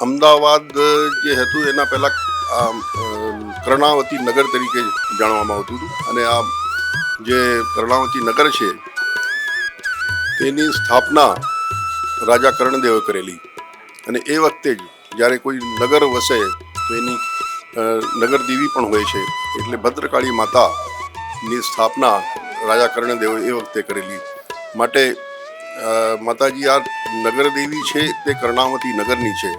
અમદાવાદ જે હતું એના પહેલાં કર્ણાવતી નગર તરીકે જાણવામાં આવતું હતું અને આ જે કર્ણાવતી નગર છે તેની સ્થાપના રાજા કર્ણદેવે કરેલી અને એ વખતે જ જ્યારે કોઈ નગર વસે તો એની નગર દેવી પણ હોય છે એટલે ભદ્રકાળી માતાની સ્થાપના રાજા કર્ણદેવે એ વખતે કરેલી માટે માતાજી આ નગર દેવી છે તે કર્ણાવતી નગરની છે.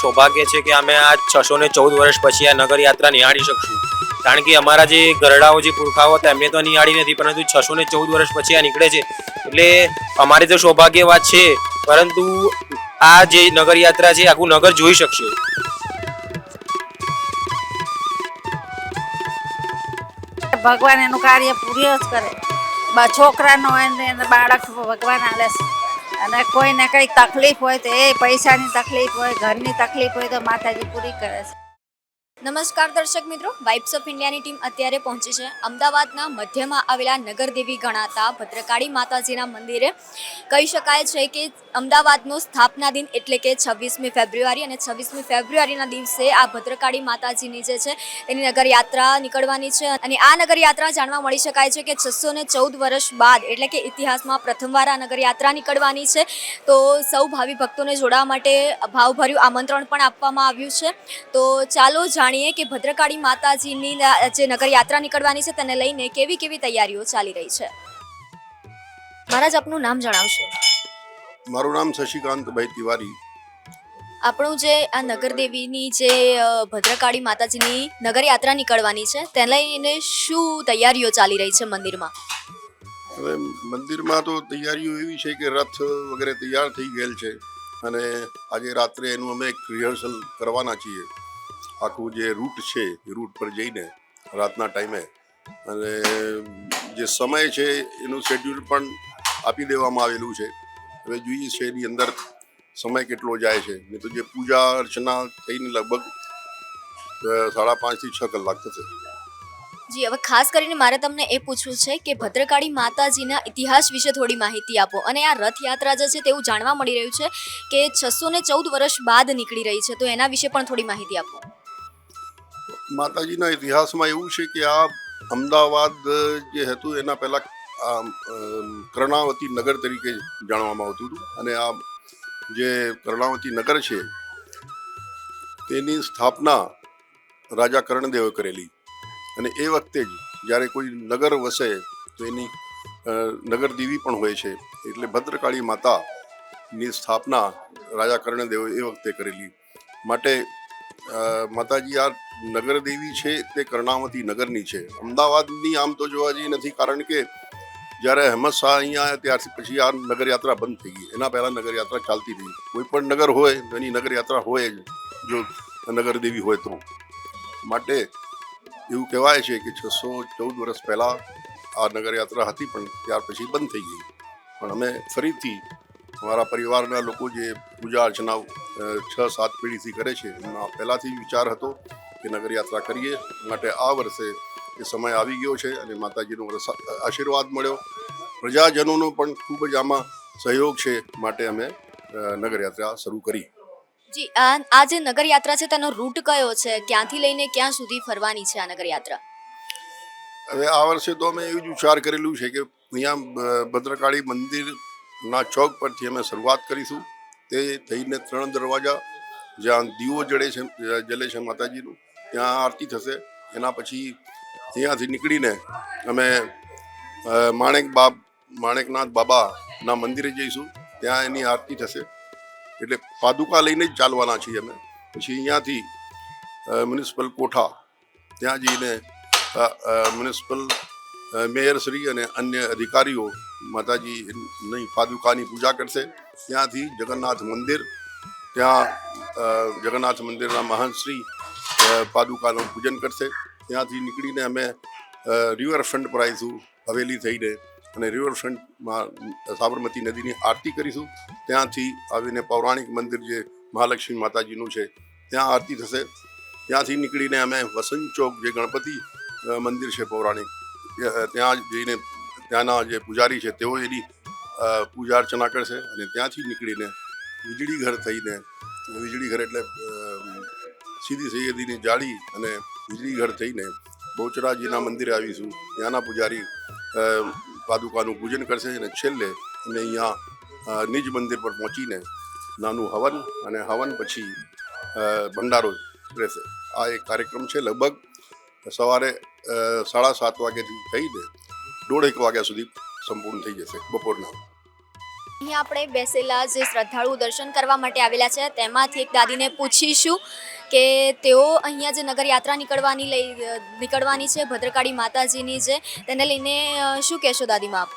સૌભાગ્ય છે કે અમે આ 614 વર્ષ પછી આ નગર યાત્રા નિહાળી શકશું, કારણ કે અમારા જે ગરડાઓ જે પુરખાઓ હતા એમને તો નિહાળી નથી, પરંતુ 614 વર્ષ પછી આ નીકળે છે એટલે અમારી તો સૌભાગ્ય વાત છે. પરંતુ આ જે નગર યાત્રા છે આખું નગર જોઈ શકશે. ભગવાન એનું કાર્ય પૂર્ણ જ કરે. છોકરાનો હોય ને બાળક ભગવાન આલે છે અને કોઈને કંઈ તકલીફ હોય તો એ પૈસાની તકલીફ હોય, ઘરની તકલીફ હોય તો માતાજી પૂરી કરે છે. નમસ્કાર દર્શક મિત્રો, વાઇબ્સ ઓફ ઇન્ડિયાની ટીમ અત્યારે પહોંચી છે અમદાવાદના મધ્યમાં આવેલા નગરદેવી ગણાતા ભદ્રકાળી માતાજીના મંદિરે. કહી શકાય છે કે અમદાવાદનો સ્થાપના દિન એટલે કે 26મી ફેબ્રુઆરી અને 26મી ફેબ્રુઆરીના દિવસે આ ભદ્રકાળી માતાજીની જે છે તેની નગર યાત્રા નીકળવાની છે અને આ નગર યાત્રા જાણવા મળી શકાય છે કે 614 વર્ષ બાદ એટલે કે ઇતિહાસમાં પ્રથમવાર આ નગર યાત્રા નીકળવાની છે. તો સૌ ભાવિ ભક્તોને જોડાવા માટે ભાવભર્યું આમંત્રણ પણ આપવામાં આવ્યું છે. તો ચાલો જાણીએ કે ભદ્રકાળી માતાજીની જે નગર યાત્રા નીકળવાની છે તેને લઈને કેવી કેવી તૈયારીઓ ચાલી રહી છે. મહારાજ, આપનું નામ જણાવશો? મારું નામ શશિકાંતભાઈ તિવારી. આપણું જે આ નગરદેવીની જે ભદ્રકાળી માતાજીની નગર યાત્રા નીકળવાની છે તેને લઈને શું તૈયારીઓ ચાલી રહી છે મંદિરમાં? હવે મંદિરમાં તો તૈયારીઓ એવી છે કે રથ વગેરે તૈયાર થઈ ગયેલ છે અને આજે રાત્રે એનું અમે એક રિહર્સલ કરવાના છીએ. આખું જે રૂટ છે એ રૂટ પર જઈને રાતના ટાઈમે અને જે સમય છે એનું શેડ્યુલ પણ આપી દેવામાં આવેલું છે. હવે જોઈએ છે એની અંદર સમય કેટલો જાય છે. નહીં તો જે પૂજા અર્ચના થઈને લગભગ 5.5 થી 6 કલાક થશે. જી, હવે ખાસ કરીને મારે તમને એ પૂછવું છે કે ભદ્રકાળી માતાજીના ઇતિહાસ વિશે થોડી માહિતી આપો. અને આ રથયાત્રા જે છે તેવું જાણવા મળી રહ્યું છે કે 614 વર્ષ બાદ નીકળી રહી છે, તો એના વિશે પણ થોડી માહિતી આપો. માતાજીના ઇતિહાસમાં એવું છે કે આ અમદાવાદ જે હતું એના પહેલાં કર્ણાવતી નગર તરીકે જાણવામાં આવતું હતું અને આ જે કર્ણાવતી નગર છે તેની સ્થાપના રાજા કર્ણદેવે કરેલી અને એ વખતે જ જ્યારે કોઈ નગર વસે તો એની નગર દેવી પણ હોય છે એટલે ભદ્રકાળી માતાની સ્થાપના રાજા કર્ણદેવે એ વખતે કરેલી માટે માતાજી આ નગર દેવી છે તે કર્ણાવતી નગરની છે. અમદાવાદની આમ તો જોવા જઈએ નથી, કારણ કે જ્યારે અહેમદ શાહ અહીંયા આવ્યા ત્યારથી પછી આ નગર યાત્રા બંધ થઈ ગઈ. એના પહેલાં નગર યાત્રા ચાલતી હતી. કોઈ પણ નગર હોય તો એની નગર યાત્રા હોય જ, જો નગર દેવી હોય તો. માટે એવું કહેવાય છે કે 614 વર્ષ પહેલાં આ નગર યાત્રા હતી પણ ત્યાર પછી બંધ થઈ ગઈ. પણ અમે ફરીથી અમારા પરિવારના લોકો જે પૂજા અર્ચના 6-7 પેઢીથી કરે છે એમના પહેલાંથી વિચાર હતો કે નગર યાત્રા કરીએ. માટે આ વર્ષે એ સમય આવી ગયો છે અને માતાજીનો આશીર્વાદ મળ્યો. પ્રજાજનોનો પણ ખૂબ જ આમાં સહયોગ છે માટે અમે નગર યાત્રા શરૂ કરી. જી, આ જે નગર યાત્રા છે તેનો રૂટ કયો છે? ક્યાંથી લઈને ક્યાં સુધી ફરવાની છે આ નગર યાત્રા? હવે આ વર્ષે તો અમે એવું જ વિચાર કરેલું છે કે અહીંયા ભદ્રકાળી મંદિરના ચોક પરથી અમે શરૂઆત કરીશું. તે થઈને 3 દરવાજા જ્યાં દીવો જલે છે માતાજીનું, ત્યાં આરતી થશે. એના પછી ત્યાંથી નીકળીને અમે માણેકનાથ બાબાના મંદિરે જઈશું, ત્યાં એની આરતી થશે. એટલે પાદુકા લઈને જ ચાલવાના છીએ અમે. પછી અહીંયાથી મ્યુનિસિપલ કોઠા ત્યાં જઈને મ્યુનિસિપલ મેયરશ્રી અને અન્ય અધિકારીઓ માતાજીની પાદુકાની પૂજા કરશે. ત્યાંથી જગન્નાથ મંદિર, ત્યાં જગન્નાથ મંદિરના મહંતશ્રી પાદુકાનું પૂજન કરશે. ત્યાંથી નીકળીને અમે રિવરફ્રન્ટ પર આવીશું હવેલી થઈને અને રિવરફ્રન્ટમાં સાબરમતી નદીની આરતી કરીશું. ત્યાંથી આવીને પૌરાણિક મંદિર જે મહાલક્ષ્મી માતાજીનું છે ત્યાં આરતી થશે. ત્યાંથી નીકળીને અમે વસંત ચોક જે ગણપતિ મંદિર છે પૌરાણિક ત્યાં જઈને ત્યાંના જે પૂજારી છે તેઓ એની પૂજા અર્ચના કરશે અને ત્યાંથી નીકળીને વીજળી ઘર થઈને, વીજળી ઘર એટલે સીધી સૈયદીની જાળી અને વીજળી ઘર થઈને બહુચરાજીના મંદિરે આવીશું. ત્યાંના પૂજારી પાદુકાનું પૂજન કરશે અને છેલ્લે અમે અહીંયા નિજ મંદિર પર પહોંચીને નાનું હવન અને હવન પછી ભંડારો રહેશે. આ એક કાર્યક્રમ છે. લગભગ સવારે 7:30 વાગ્યાથી થઈને 1:30 વાગ્યા સુધી સંપૂર્ણ થઈ જશે બપોરના. અહીંયા આપણે બેસેલા જે શ્રદ્ધાળુ દર્શન કરવા માટે આવેલા છે તેમાંથી એક દાદીને પૂછીશું કે તેઓ અહીંયા જે નગર યાત્રા નીકળવાની છે ભદ્રકાળી માતાજીની જે તેને લઈને શું કહેશો દાદીમાં આપ?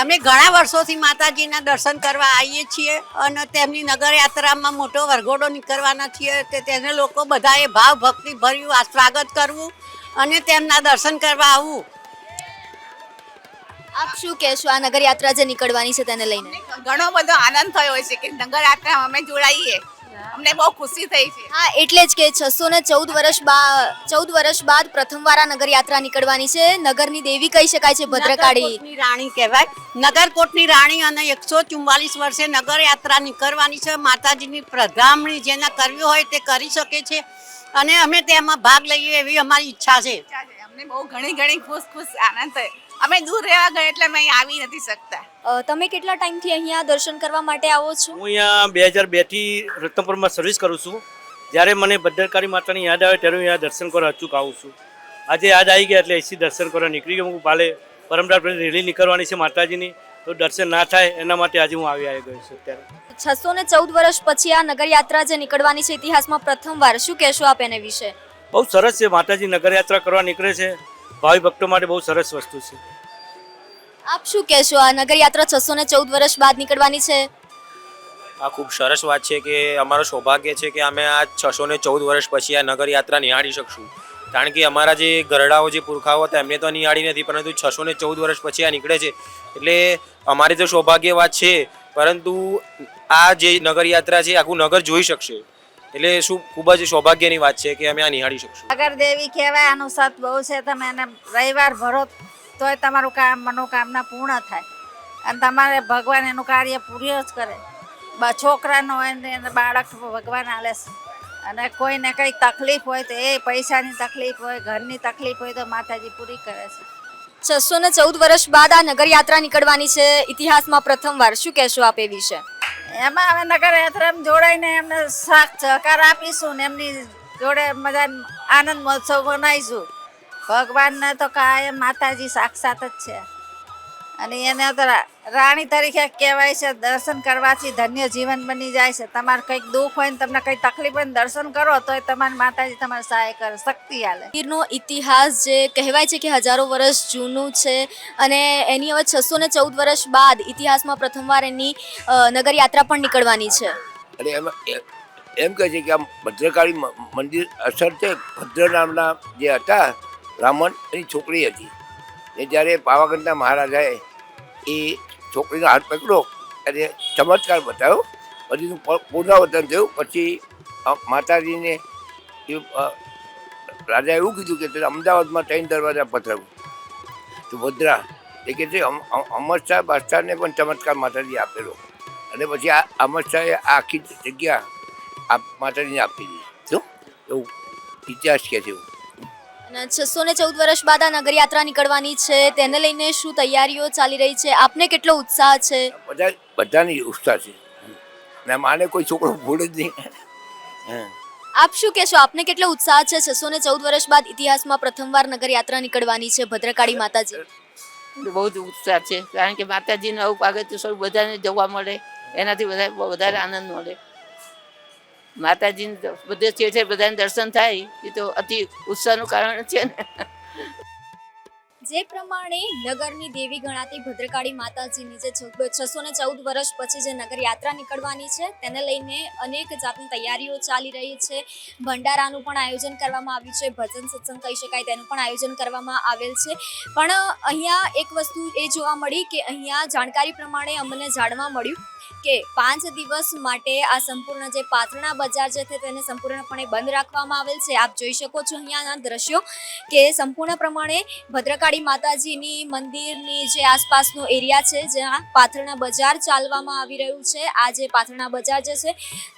અમે ઘણા વર્ષોથી માતાજીના દર્શન કરવા આવીએ છીએ અને તેમની નગરયાત્રામાં મોટો વરઘોડો નીકળવાના છીએ તે તેને લોકો બધાએ ભાવ ભક્તિ ભર્યું સ્વાગત કરવું અને તેમના દર્શન કરવા આવવું. આપ શું કહેશો આ નગર યાત્રા જે નીકળવાની છે તેને લઈને? ઘણો બધો આનંદ થયો છે કે નગર યાત્રામાં અમે જોડાઈએ, અમને બહુ ખુશી થઈ છે. હા, એટલે જ કે 614 વર્ષ બાદ પ્રથમવાર આ નગર યાત્રા નીકળવાની છે. નગરની દેવી કહી શકાય છે ભદ્રકાળી. નગરકોટની રાણી કહેવાય. નગરકોટની રાણી અને 144 વર્ષે નગરયાત્રા નીકળવાની છે. માતાજીની પ્રધામણી જેને કરવી હોય તે કરી શકે છે અને અમે તેમાં ભાગ લઈએ એવી અમારી ઈચ્છા છે. અમને બહુ ઘણી ખુશ આનંદ થયો. અમે દૂર રહેવા ગયા એટલે અમે અહીં આવી નથી શકતા. તમે કેટલા ટાઈમથી અહીંયા દર્શન કરવા માટે આવો છો? હું અહીંયા 2002 થી રત્નપુરમાં સર્વિસ કરું છું. જ્યારે મને ભદ્રકાળી માતાની યાદ આવે ત્યારે હું અહીંયા દર્શન કરવા અચૂક આવું છું. આજે યાદ આવી ગયા એટલે અહીંથી દર્શન કરવા નીકળી ગયો. હું કાલે પરમદાર રેલી નીકળવાની છે માતાજીની, તો દર્શન ના થાય એના માટે આજે હું આવી ગયો છું. અત્યારે 614 વર્ષ પછી આ નગર યાત્રા જે નીકળવાની છે ઇતિહાસમાં પ્રથમવાર, શું કહેશો આપ એને વિશે? બહુ સરસ છે. માતાજી નગરયાત્રા કરવા નીકળે છે, ભાવિ ભક્તો માટે બહુ સરસ વસ્તુ છે. આપ શું કહેશો આ નગર યાત્રા 614 વર્ષ બાદ નીકળવાની છે? આ ખૂબ સરસ વાત છે કે અમારું સૌભાગ્ય છે કે અમે આ 614 વર્ષ પછી આ નગર યાત્રા નિહાળી શકશું. કારણ કે અમારા જે ગરડાઓ જે પુરખાઓ હતા એમને તો નિહાળી નથી, પરંતુ 614 વર્ષ પછી આ નીકળે છે એટલે અમારી તો સૌભાગ્ય વાત છે. પરંતુ આ જે નગર યાત્રા છે આખું નગર જોઈ શકશે એટલે શું ખૂબ જ સૌભાગ્યની વાત છે કે અમે આ નિહાળી શકશું. નગર દેવી કહેવાય, આનું સત બહુ છે. તમે એને રવિવાર ભરો તોય તમારું કામ મનોકામના પૂર્ણ થાય અને તમારે ભગવાન એનું કાર્ય પૂર્ણ જ કરે. છોકરાનો હોય ને એને બાળક ભગવાન આલે છે અને કોઈને કંઈ તકલીફ હોય તો એ પૈસાની તકલીફ હોય, ઘરની તકલીફ હોય તો માતાજી પૂરી કરે છે. 614 વર્ષ બાદ આ નગર યાત્રા નીકળવાની છે ઇતિહાસમાં પ્રથમવાર, શું કહેશો આપ એ વિશે? એમાં અમે નગર યાત્રામાં જોડાઈને એમને સાથ સહકાર આપીશું ને એમની જોડે મજા આનંદ મહોત્સવ બનાવીશું. ભગવાનને તો કાયમ માતાજી સાક્ષાત જ છે અને એને તો રાણી તરીકે કહેવાય છે. દર્શન કરવાથી ધન્ય જીવન બની જાય છે. તમારે કંઈક દુઃખ હોય ને તમને કંઈ તકલીફ હોય ને દર્શન કરો તો તમારી માતાજી તમારે સહાય કરે, શક્તિ આલે. મંદિરનો ઇતિહાસ જે કહેવાય છે કે હજારો વર્ષ જૂનું છે અને એની હવે 614 વર્ષ બાદ ઇતિહાસમાં પ્રથમવાર એની નગર યાત્રા પણ નીકળવાની છે. અને એમાં એમ કહે છે કે આ ભદ્રકાળી મંદિર અસર છે. ભદ્ર નામના જે હતા બ્રાહ્મણ, એની છોકરી હતી. એ જ્યારે પાવાગઢના મહારાજાએ એ છોકરીનો હાથ પકડ્યો અને ચમત્કાર બતાવ્યો, પછીનું પુનરાવર્તન થયું. પછી માતાજીને એ રાજાએ એવું કીધું કે અમદાવાદમાં 3 દરવાજા પથરાવું તો ભદ્રા એ કે છે અમરશાહ બાદશાહને પણ ચમત્કાર માતાજી આપેલો અને પછી આ અમરશાહે આખી જગ્યા માતાજીને આપી દીધી. શું એવું ઇતિહાસ કહે છે. અને 614 વર્ષ બાદ આ નગર યાત્રા નીકળવાની છે તેને લઈને શું તૈયારીઓ ચાલી રહી છે? આપને કેટલો ઉત્સાહ છે? બધાની ઉત્સાહ છે ને માને કોઈ છોકરો ભૂલે જ નહીં. આપ શું કહેશો, આપને કેટલો ઉત્સાહ છે? 614 વર્ષ બાદ ઇતિહાસમાં પ્રથમવાર નગર યાત્રા નીકળવાની છે ભદ્રકાળી માતાજી. બહુ જ ઉત્સાહ છે કારણ કે માતાજીનું આવું પાગત્ય સ્વરૂપ બધાને જોવા મળે એનાથી વધારે આનંદ મળે. માતાજી બધે છે બધાને દર્શન થાય એ તો અતિ ઉત્સાહનું કારણ છે ને. જે પ્રમાણે નગરની દેવી ગણાતી ભદ્રકાળી માતાજીની જે 614 વર્ષ પછી જે નગર યાત્રા નીકળવાની છે તેને લઈને અનેક જાતની તૈયારીઓ ચાલી રહી છે. ભંડારાનું પણ આયોજન કરવામાં આવ્યું છે, ભજન સત્સંગ કહી શકાય તેનું પણ આયોજન કરવામાં આવેલ છે. પણ અહીંયા એક વસ્તુ એ જોવા મળી કે અહીંયા જાણકારી પ્રમાણે અમને જાણવા મળ્યું કે 5 દિવસ માટે આ સંપૂર્ણ જે પાથરણા બજાર જે છે તેને સંપૂર્ણપણે બંધ રાખવામાં આવેલ છે. આપ જોઈ શકો છો અહીંયાના દ્રશ્યો કે સંપૂર્ણ પ્રમાણે ભદ્રકાળી માતાજીની મંદિરની જે આસપાસનો એરિયા છે જ્યાં પાથરણા બજાર ચાલવામાં આવી રહ્યું છે. આ જે પાથરણા બજાર જે છે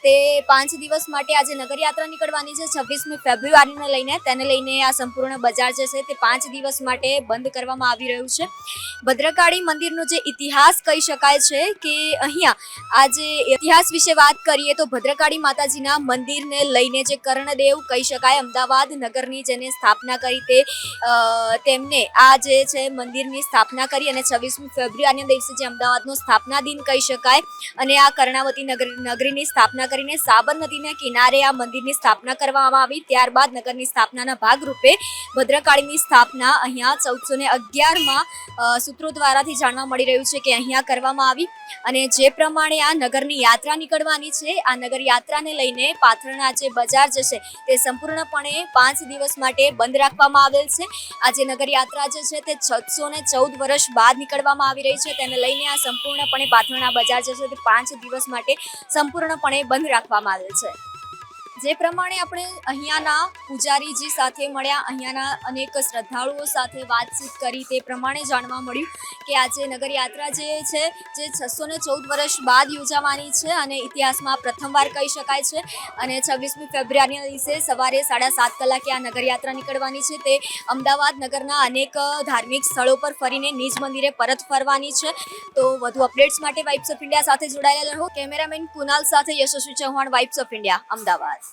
તે 5 દિવસ માટે આજે નગરયાત્રા નીકળવાની છે 26મી ફેબ્રુઆરીને લઈને આ સંપૂર્ણ બજાર જે છે તે 5 દિવસ માટે બંધ કરવામાં આવી રહ્યું છે. ભદ્રકાળી મંદિરનો જે ઇતિહાસ કહી શકાય છે કે અહીંયા આજે ઇતિહાસ વિશે વાત કરીએ તો ભદ્રકાળી માતાજીના મંદિરને લઈને જે કર્ણદેવ કહી શકાય અમદાવાદ નગરની જેને સ્થાપના કરી તેમને આ જે છે મંદિરની સ્થાપના કરી અને 26મી ફેબ્રુઆરીના દિવસે જે અમદાવાદનો સ્થાપના દિન કહી શકાય અને આ કર્ણાવતી નગરીની સ્થાપના કરીને સાબરમતીના કિનારે આ મંદિરની સ્થાપના કરવામાં આવી. ત્યારબાદ નગરની સ્થાપનાના ભાગરૂપે ભદ્રકાળીની સ્થાપના અહીંયા 1411માં સૂત્રો દ્વારાથી જાણવા મળી રહ્યું છે કે અહીંયા કરવામાં આવી અને જે પ્રમાણે આ નગરની યાત્રા નીકળવાની છે આ નગર યાત્રાને લઈને પાથરણા જે બજાર જશે તે સંપૂર્ણપણે 5 દિવસ માટે બંધ રાખવામાં આવેલ છે. આ જે નગર યાત્રા જે છે તે 614 વર્ષ બાદ નીકળવામાં આવી રહી છે તેને લઈને આ સંપૂર્ણપણે પાથરણા બજાર જે છે તે 5 દિવસ માટે સંપૂર્ણપણે બંધ રાખવામાં આવેલ છે. જે પ્રમાણે આપણે અહીંયાના પૂજારીજી સાથે મળ્યા, અહીંયાના અનેક શ્રદ્ધાળુઓ સાથે વાતચીત કરી તે પ્રમાણે જાણવા મળ્યું કે આજે નગરયાત્રા જે છે જે 614 વર્ષ બાદ યોજાવાની છે અને ઇતિહાસમાં પ્રથમવાર કહી શકાય છે અને 26મી ફેબ્રુઆરીના દિવસે સવારે 7:30 કલાકે આ નગરયાત્રા નીકળવાની છે. તે અમદાવાદ નગરના અનેક ધાર્મિક સ્થળો પર ફરીને નિજ મંદિરે પરત ફરવાની છે. તો વધુ અપડેટ્સ માટે વાઇબ્સ ઓફ ઇન્ડિયા સાથે જોડાયેલા રહો. કેમેરામેન કુનાલ સાથે Yashasvi Chauhan, vibes of India, Ahmedabad.